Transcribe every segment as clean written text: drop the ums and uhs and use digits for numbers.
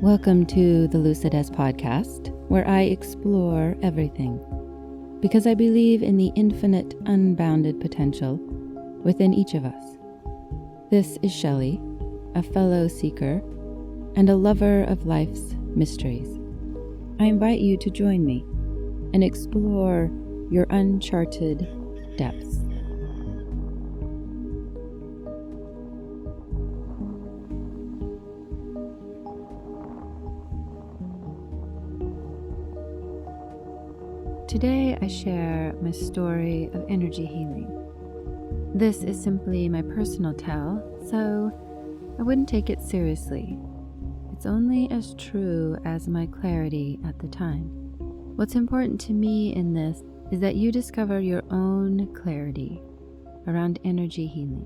Welcome to the Lucidez podcast, where I explore everything, because I believe in the infinite, unbounded potential within each of us. This is Shelley, a fellow seeker and a lover of life's mysteries. I invite you to join me and explore your uncharted depths. Today I share my story of energy healing. This is simply my personal tale, so I wouldn't take it seriously. It's only as true as my clarity at the time. What's important to me in this is that you discover your own clarity around energy healing.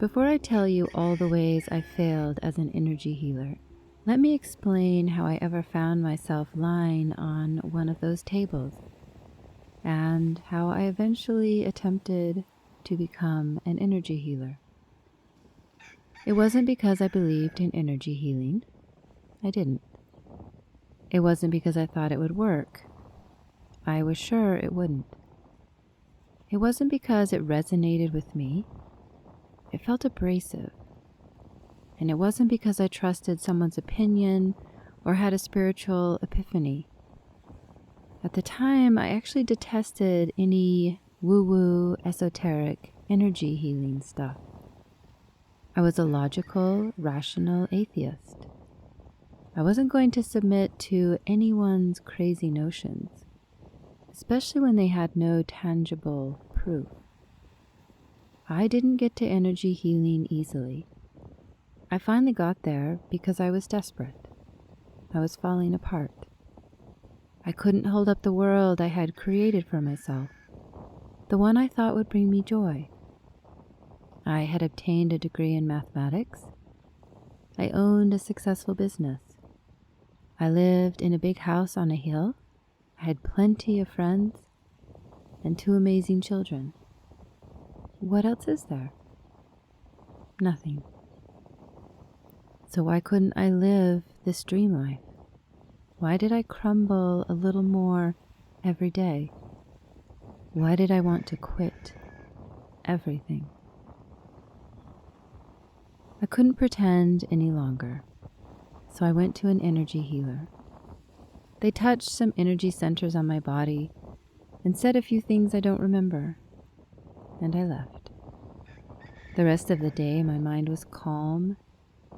Before I tell you all the ways I failed as an energy healer, let me explain how I ever found myself lying on one of those tables, and how I eventually attempted to become an energy healer. It wasn't because I believed in energy healing. I didn't. It wasn't because I thought it would work. I was sure it wouldn't. It wasn't because it resonated with me. It felt abrasive. And it wasn't because I trusted someone's opinion or had a spiritual epiphany. At the time, I actually detested any woo-woo, esoteric, energy healing stuff. I was a logical, rational atheist. I wasn't going to submit to anyone's crazy notions, especially when they had no tangible proof. I didn't get to energy healing easily. I finally got there because I was desperate. I was falling apart. I couldn't hold up the world I had created for myself, the one I thought would bring me joy. I had obtained a degree in mathematics. I owned a successful business. I lived in a big house on a hill. I had plenty of friends and 2 amazing children. What else is there? Nothing. So why couldn't I live this dream life? Why did I crumble a little more every day? Why did I want to quit everything? I couldn't pretend any longer, so I went to an energy healer. They touched some energy centers on my body and said a few things I don't remember, and I left. The rest of the day, my mind was calm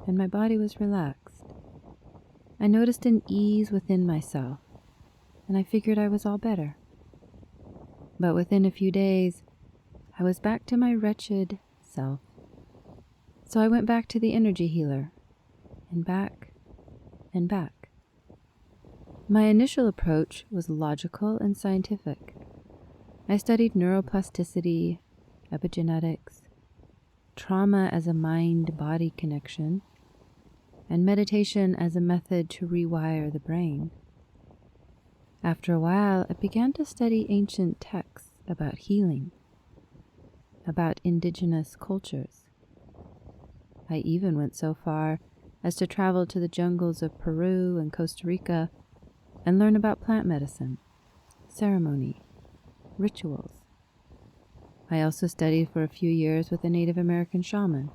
and my body was relaxed. I noticed an ease within myself, and I figured I was all better. But within a few days, I was back to my wretched self. So I went back to the energy healer, and back, and back. My initial approach was logical and scientific. I studied neuroplasticity, epigenetics, trauma as a mind-body connection, and meditation as a method to rewire the brain. After a while, I began to study ancient texts about healing, about indigenous cultures. I even went so far as to travel to the jungles of Peru and Costa Rica and learn about plant medicine, ceremony, rituals. I also studied for a few years with a Native American shaman.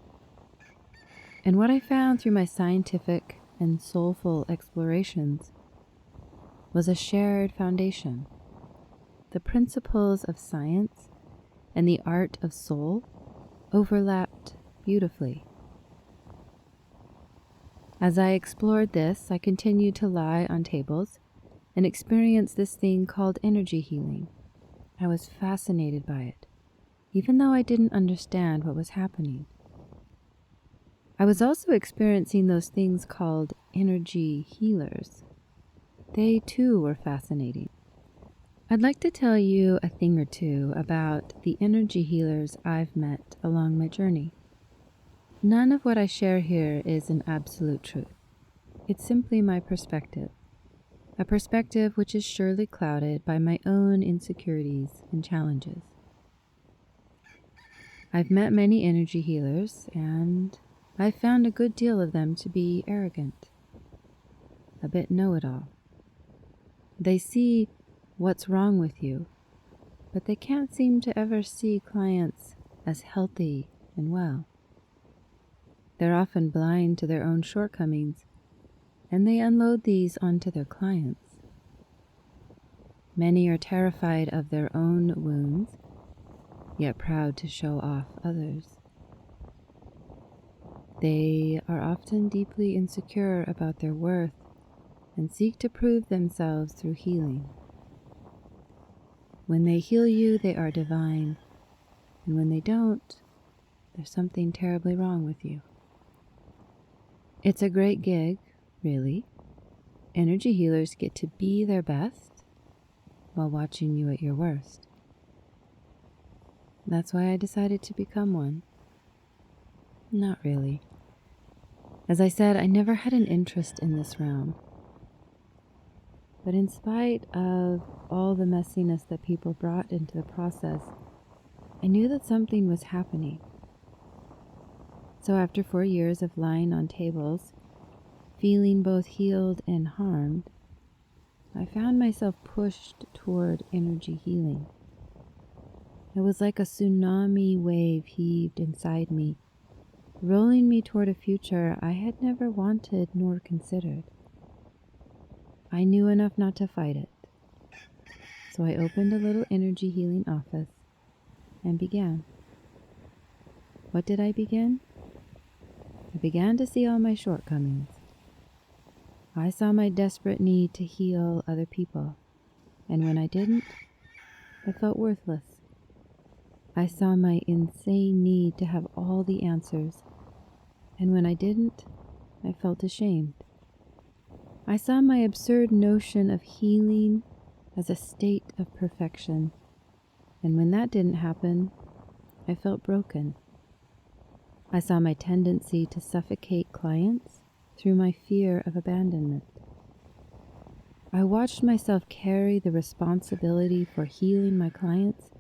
And what I found through my scientific and soulful explorations was a shared foundation. The principles of science and the art of soul overlapped beautifully. As I explored this, I continued to lie on tables and experience this thing called energy healing. I was fascinated by it, even though I didn't understand what was happening. I was also experiencing those things called energy healers. They too were fascinating. I'd like to tell you a thing or two about the energy healers I've met along my journey. None of what I share here is an absolute truth. It's simply my perspective, a perspective which is surely clouded by my own insecurities and challenges. I've met many energy healers, and I found a good deal of them to be arrogant, a bit know-it-all. They see what's wrong with you, but they can't seem to ever see clients as healthy and well. They're often blind to their own shortcomings, and they unload these onto their clients. Many are terrified of their own wounds, yet proud to show off others. They are often deeply insecure about their worth and seek to prove themselves through healing. When they heal you, they are divine, and when they don't, there's something terribly wrong with you. It's a great gig, really. Energy healers get to be their best while watching you at your worst. That's why I decided to become one. Not really. As I said, I never had an interest in this realm. But in spite of all the messiness that people brought into the process, I knew that something was happening. So after 4 years of lying on tables, feeling both healed and harmed, I found myself pushed toward energy healing. It was like a tsunami wave heaved inside me, rolling me toward a future I had never wanted nor considered. I knew enough not to fight it, so I opened a little energy healing office and began. What did I begin? I began to see all my shortcomings. I saw my desperate need to heal other people, and when I didn't, I felt worthless. I saw my insane need to have all the answers, and when I didn't, I felt ashamed. I saw my absurd notion of healing as a state of perfection, and when that didn't happen, I felt broken. I saw my tendency to suffocate clients through my fear of abandonment. I watched myself carry the responsibility for healing my clients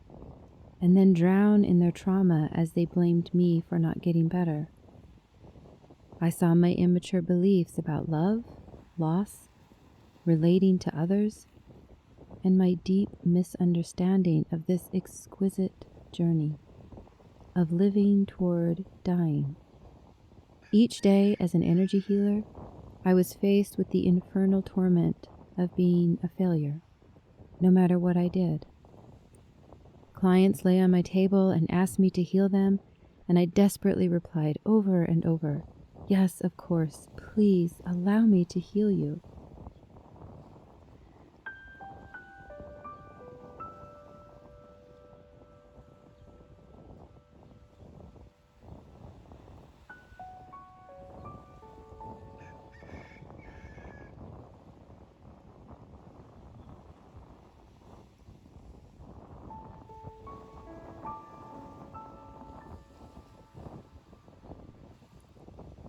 and then drown in their trauma as they blamed me for not getting better. I saw my immature beliefs about love, loss, relating to others, and my deep misunderstanding of this exquisite journey of living toward dying. Each day as an energy healer, I was faced with the infernal torment of being a failure, no matter what I did. Clients lay on my table and asked me to heal them, and I desperately replied over and over, "Yes, of course, please allow me to heal you."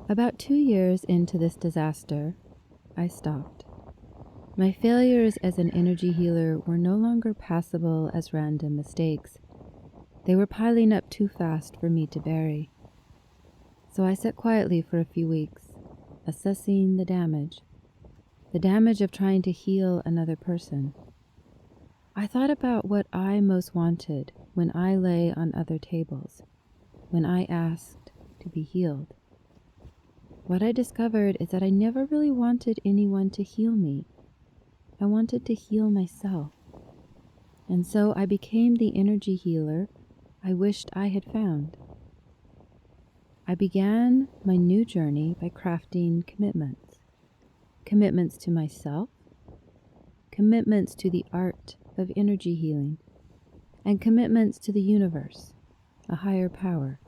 About 2 years into this disaster, I stopped. My failures as an energy healer were no longer passable as random mistakes. They were piling up too fast for me to bury. So I sat quietly for a few weeks, assessing the damage of trying to heal another person. I thought about what I most wanted when I lay on other tables, when I asked to be healed. What I discovered is that I never really wanted anyone to heal me. I wanted to heal myself. And so I became the energy healer I wished I had found. I began my new journey by crafting commitments. Commitments to myself, commitments to the art of energy healing, and commitments to the universe, a higher power.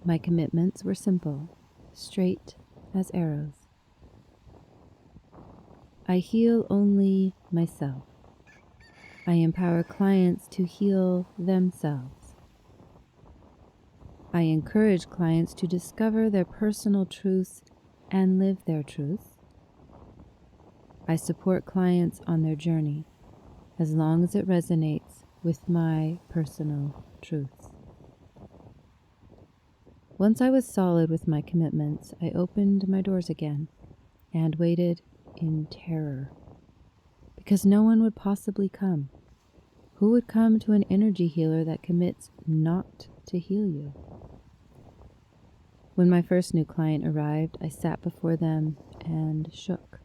My commitments were simple, straight as arrows. I heal only myself. I empower clients to heal themselves. I encourage clients to discover their personal truths and live their truths. I support clients on their journey as long as it resonates with my personal truths. Once I was solid with my commitments, I opened my doors again and waited in terror, because no one would possibly come. Who would come to an energy healer that commits not to heal you? When my first new client arrived, I sat before them and shook.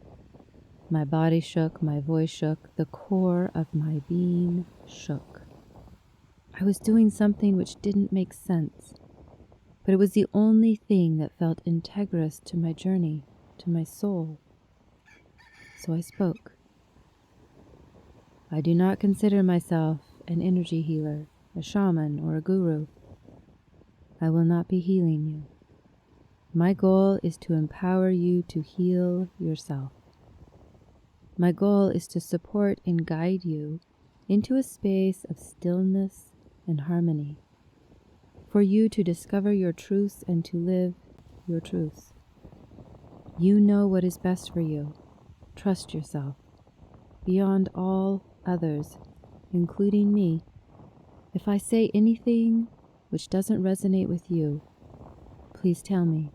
My body shook, my voice shook, the core of my being shook. I was doing something which didn't make sense, but it was the only thing that felt integrous to my journey, to my soul. So I spoke. I do not consider myself an energy healer, a shaman, or a guru. I will not be healing you. My goal is to empower you to heal yourself. My goal is to support and guide you into a space of stillness and harmony, for you to discover your truths and to live your truths. You know what is best for you. Trust yourself. Beyond all others, including me, if I say anything which doesn't resonate with you, please tell me.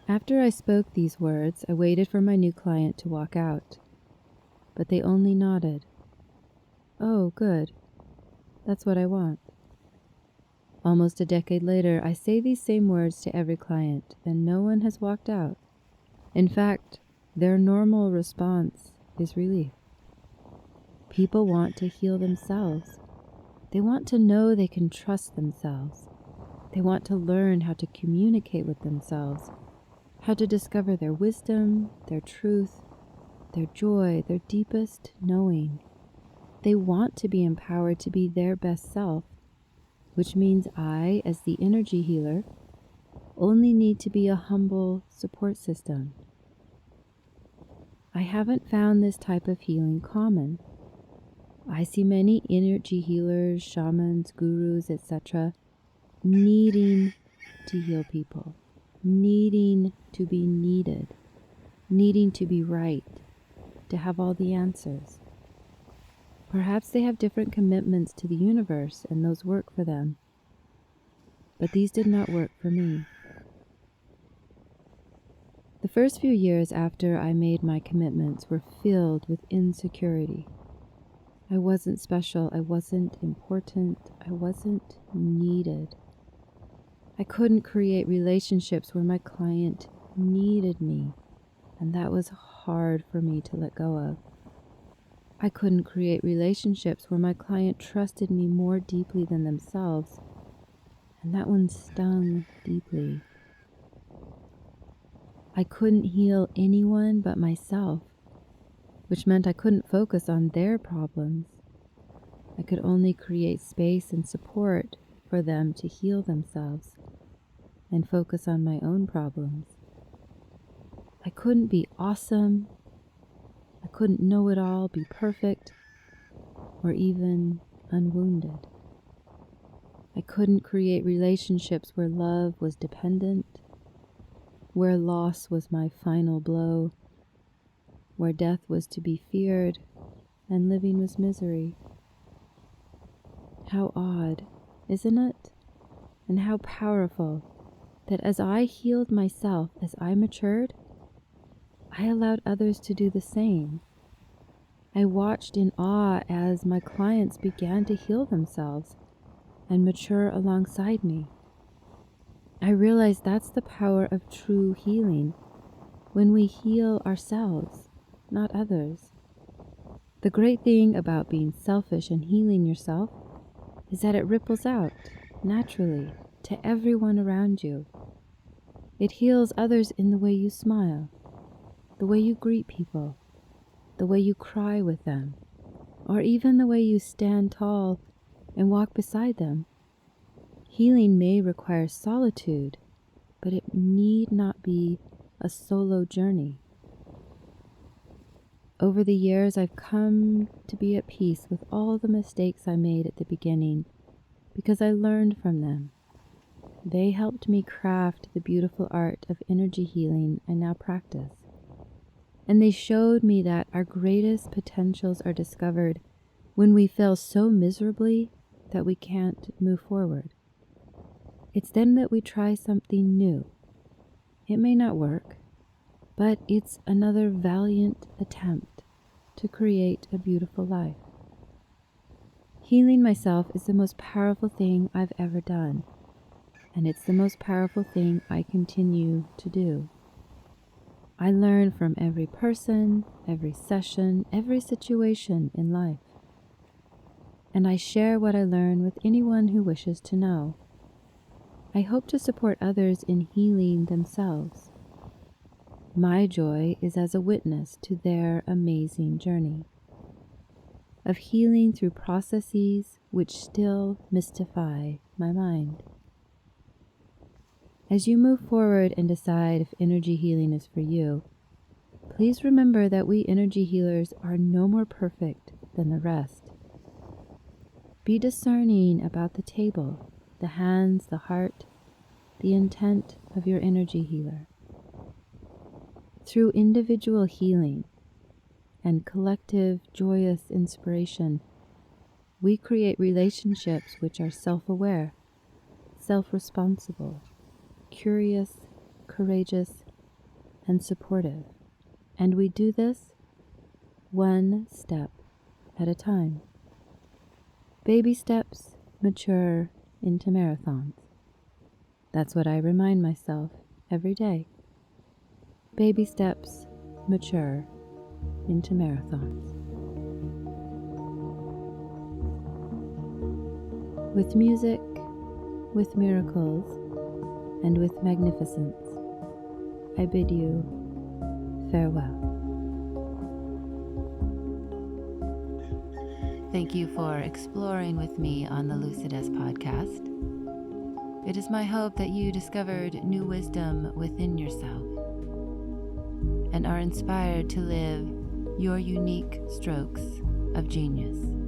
After I spoke these words, I waited for my new client to walk out, but they only nodded. Oh, good. That's what I want. Almost a decade later, I say these same words to every client, and no one has walked out. In fact, their normal response is relief. People want to heal themselves. They want to know they can trust themselves. They want to learn how to communicate with themselves, how to discover their wisdom, their truth, their joy, their deepest knowing. They want to be empowered to be their best self, which means I, as the energy healer, only need to be a humble support system. I haven't found this type of healing common. I see many energy healers, shamans, gurus, etc., needing to heal people, needing to be needed, needing to be right, to have all the answers. Perhaps they have different commitments to the universe and those work for them, but these did not work for me. The first few years after I made my commitments were filled with insecurity. I wasn't special, I wasn't important, I wasn't needed. I couldn't create relationships where my client needed me, and that was hard for me to let go of. I couldn't create relationships where my client trusted me more deeply than themselves, and that one stung deeply. I couldn't heal anyone but myself, which meant I couldn't focus on their problems. I could only create space and support for them to heal themselves and focus on my own problems. I couldn't be awesome. I couldn't know it all, be perfect, or even unwounded. I couldn't create relationships where love was dependent, where loss was my final blow, where death was to be feared and living was misery. How odd, isn't it? And how powerful that as I healed myself, as I matured, I allowed others to do the same. I watched in awe as my clients began to heal themselves and mature alongside me. I realized that's the power of true healing, when we heal ourselves, not others. The great thing about being selfish and healing yourself is that it ripples out naturally to everyone around you. It heals others in the way you smile, the way you greet people, the way you cry with them, or even the way you stand tall and walk beside them. Healing may require solitude, but it need not be a solo journey. Over the years, I've come to be at peace with all the mistakes I made at the beginning because I learned from them. They helped me craft the beautiful art of energy healing I now practice. And they showed me that our greatest potentials are discovered when we fail so miserably that we can't move forward. It's then that we try something new. It may not work, but it's another valiant attempt to create a beautiful life. Healing myself is the most powerful thing I've ever done, and it's the most powerful thing I continue to do. I learn from every person, every session, every situation in life, and I share what I learn with anyone who wishes to know. I hope to support others in healing themselves. My joy is as a witness to their amazing journey of healing through processes which still mystify my mind. As you move forward and decide if energy healing is for you, please remember that we energy healers are no more perfect than the rest. Be discerning about the table, the hands, the heart, the intent of your energy healer. Through individual healing and collective joyous inspiration, we create relationships which are self-aware, self-responsible, curious, courageous, and supportive. And we do this one step at a time. Baby steps mature into marathons. That's what I remind myself every day. Baby steps mature into marathons. With music, with miracles, and with magnificence, I bid you farewell. Thank you for exploring with me on the Lucidess podcast. It is my hope that you discovered new wisdom within yourself and are inspired to live your unique strokes of genius.